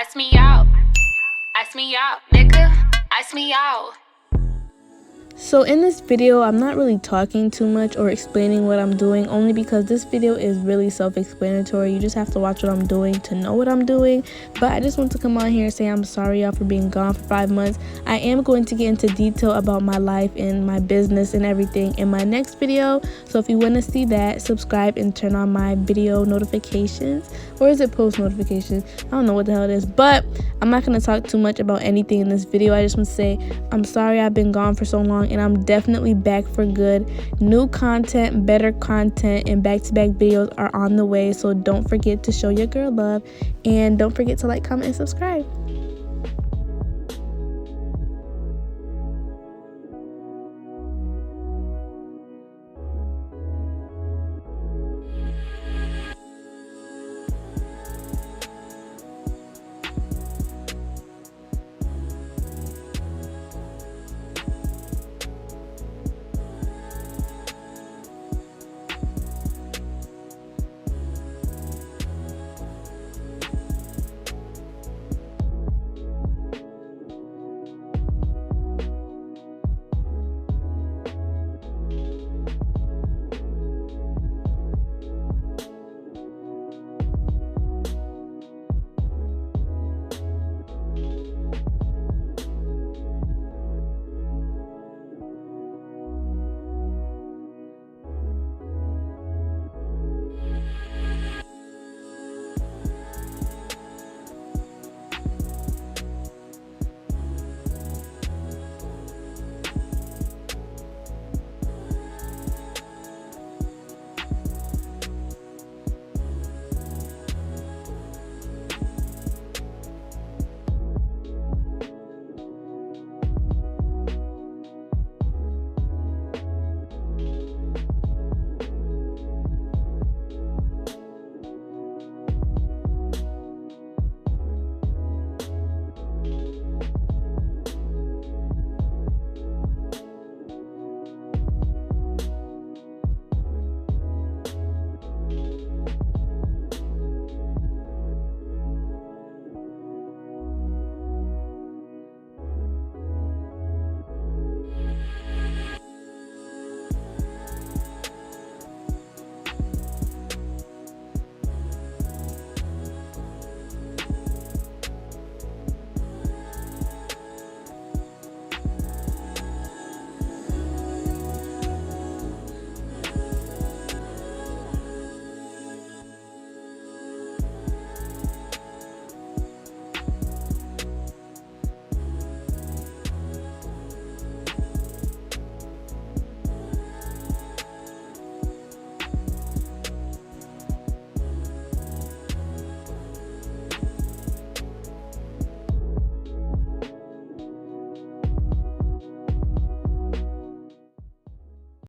Ice me out. Ice me out, nigga. Ice me out. So in this video, I'm not really talking too much or explaining what I'm doing, only because this video is really self-explanatory. You just have to watch what I'm doing to know what I'm doing. But I just want to come on here and say I'm sorry y'all for being gone for 5 months. I am going to get into detail about my life and my business and everything in my next video. So if you want to see that, subscribe and turn on my video notifications. Or is it post notifications? I don't know what the hell it is. But I'm not going to talk too much about anything in this video. I just want to say I'm sorry I've been gone for so long, and I'm definitely back for good. New content, better content, and back-to-back videos are on the way. So don't forget to show your girl love, and don't forget to like, comment, and subscribe.